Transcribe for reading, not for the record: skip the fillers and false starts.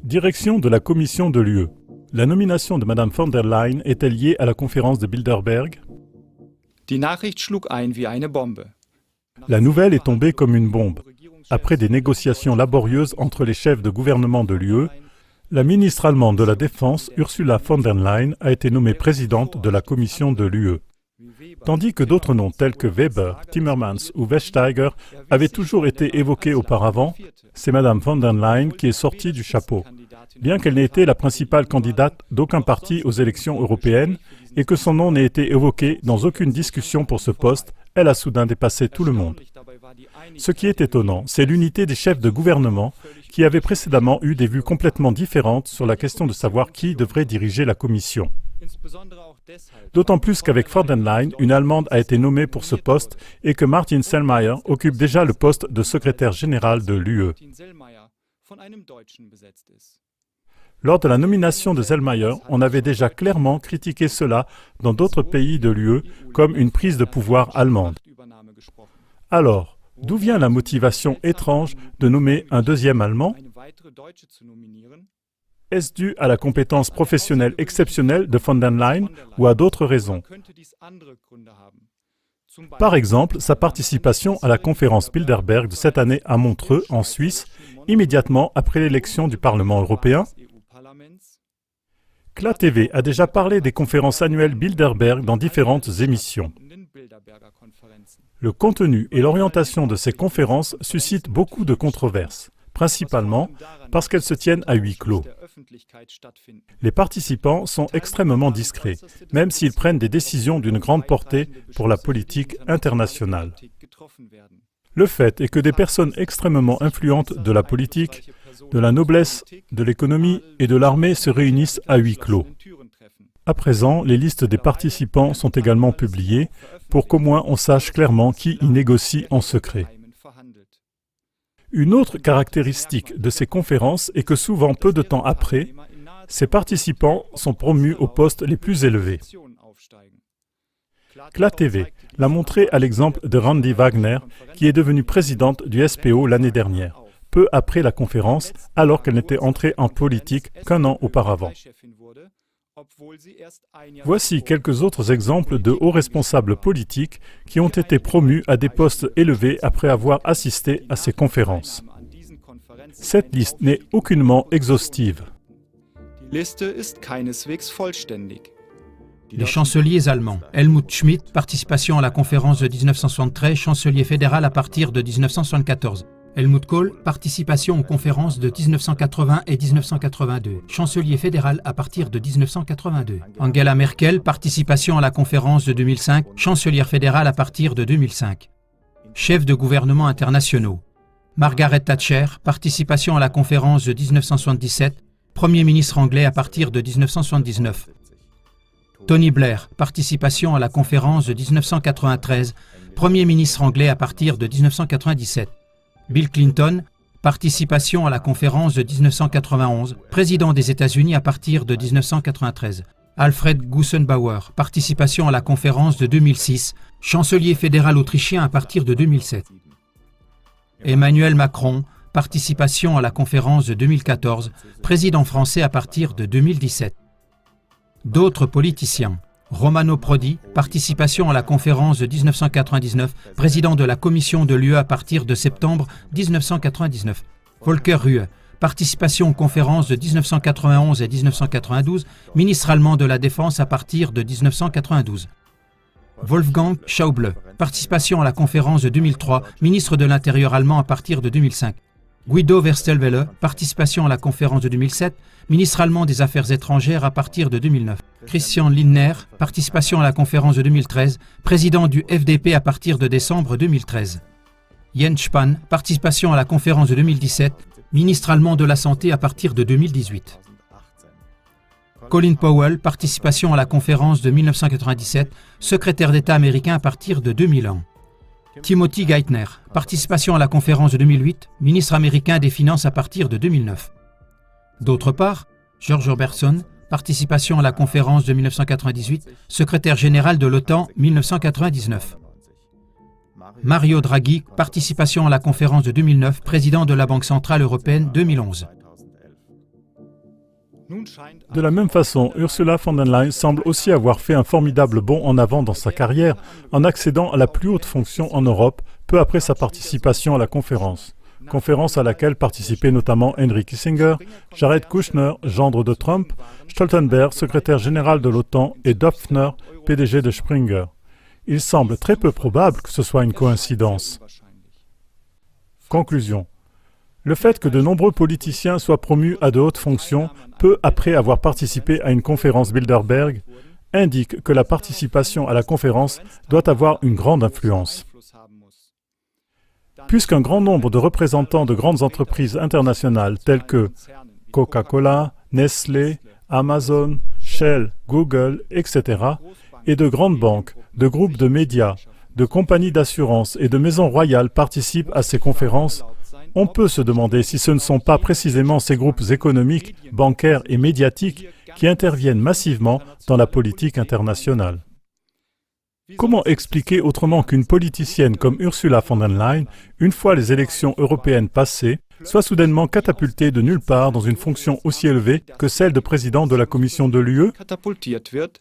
Direction de la Commission de l'UE. La nomination de Mme von der Leyen est-elle liée à la conférence de Bilderberg? Die Nachricht schlug ein wie eine Bombe. La nouvelle est tombée comme une bombe. Après des négociations laborieuses entre les chefs de gouvernement de l'UE, la ministre allemande de la Défense, Ursula von der Leyen, a été nommée présidente de la Commission de l'UE. Tandis que d'autres noms tels que Weber, Timmermans ou Vestager avaient toujours été évoqués auparavant, c'est Mme von der Leyen qui est sortie du chapeau. Bien qu'elle n'ait été la principale candidate d'aucun parti aux élections européennes et que son nom n'ait été évoqué dans aucune discussion pour ce poste, elle a soudain dépassé tout le monde. Ce qui est étonnant, c'est l'unité des chefs de gouvernement qui avaient précédemment eu des vues complètement différentes sur la question de savoir qui devrait diriger la Commission. D'autant plus qu'avec von der Leyen, une Allemande a été nommée pour ce poste et que Martin Selmayr occupe déjà le poste de secrétaire général de l'UE. Lors de la nomination de Selmayr, on avait déjà clairement critiqué cela dans d'autres pays de l'UE comme une prise de pouvoir allemande. Alors, d'où vient la motivation étrange de nommer un deuxième Allemand? Est-ce dû à la compétence professionnelle exceptionnelle de von der Leyen ou à d'autres raisons? Par exemple, sa participation à la conférence Bilderberg de cette année à Montreux, en Suisse, immédiatement après l'élection du Parlement européen. CLA TV a déjà parlé des conférences annuelles Bilderberg dans différentes émissions. Le contenu et l'orientation de ces conférences suscitent beaucoup de controverses, principalement parce qu'elles se tiennent à huis clos. Les participants sont extrêmement discrets, même s'ils prennent des décisions d'une grande portée pour la politique internationale. Le fait est que des personnes extrêmement influentes de la politique, de la noblesse, de l'économie et de l'armée se réunissent à huis clos. À présent, les listes des participants sont également publiées pour qu'au moins on sache clairement qui y négocie en secret. Une autre caractéristique de ces conférences est que souvent, peu de temps après, ces participants sont promus aux postes les plus élevés. CLA TV l'a montré à l'exemple de Randi Wagner, qui est devenue présidente du SPO l'année dernière, peu après la conférence, alors qu'elle n'était entrée en politique qu'un an auparavant. Voici quelques autres exemples de hauts responsables politiques qui ont été promus à des postes élevés après avoir assisté à ces conférences. Cette liste n'est aucunement exhaustive. Les chanceliers allemands. Helmut Schmidt, participation à la conférence de 1973, chancelier fédéral à partir de 1974. Helmut Kohl, participation aux conférences de 1980 et 1982, chancelier fédéral à partir de 1982. Angela Merkel, participation à la conférence de 2005, chancelière fédérale à partir de 2005. Chef de gouvernement internationaux. Margaret Thatcher, participation à la conférence de 1977, Premier ministre anglais à partir de 1979. Tony Blair, participation à la conférence de 1993, Premier ministre anglais à partir de 1997. Bill Clinton, participation à la conférence de 1991, président des États-Unis à partir de 1993. Alfred Gusenbauer, participation à la conférence de 2006, chancelier fédéral autrichien à partir de 2007. Emmanuel Macron, participation à la conférence de 2014, président français à partir de 2017. D'autres politiciens. Romano Prodi, participation à la conférence de 1999, président de la Commission de l'UE à partir de septembre 1999. Volker Rühe, participation aux conférences de 1991 et 1992, ministre allemand de la Défense à partir de 1992. Wolfgang Schauble, participation à la conférence de 2003, ministre de l'Intérieur allemand à partir de 2005. Guido Westerwelle, participation à la conférence de 2007, ministre allemand des Affaires étrangères à partir de 2009. Christian Lindner, participation à la conférence de 2013, président du FDP à partir de décembre 2013. Jens Spahn, participation à la conférence de 2017, ministre allemand de la Santé à partir de 2018. Colin Powell, participation à la conférence de 1997, secrétaire d'État américain à partir de 2001. Timothy Geithner, participation à la conférence de 2008, ministre américain des Finances à partir de 2009. D'autre part, George Robertson, participation à la conférence de 1998, secrétaire général de l'OTAN 1999. Mario Draghi, participation à la conférence de 2009, président de la Banque centrale européenne 2011. De la même façon, Ursula von der Leyen semble aussi avoir fait un formidable bond en avant dans sa carrière en accédant à la plus haute fonction en Europe peu après sa participation à la conférence à laquelle participaient notamment Henry Kissinger, Jared Kushner, gendre de Trump, Stoltenberg, secrétaire général de l'OTAN, et Döpfner, PDG de Springer. Il semble très peu probable que ce soit une coïncidence. Conclusion. Le fait que de nombreux politiciens soient promus à de hautes fonctions peu après avoir participé à une conférence Bilderberg indique que la participation à la conférence doit avoir une grande influence. Puisqu'un grand nombre de représentants de grandes entreprises internationales telles que Coca-Cola, Nestlé, Amazon, Shell, Google, etc., et de grandes banques, de groupes de médias, de compagnies d'assurance et de maisons royales participent à ces conférences, on peut se demander si ce ne sont pas précisément ces groupes économiques, bancaires et médiatiques qui interviennent massivement dans la politique internationale. Comment expliquer autrement qu'une politicienne comme Ursula von der Leyen, une fois les élections européennes passées, soit soudainement catapultée de nulle part dans une fonction aussi élevée que celle de président de la Commission de l'UE? Katapultiert wird,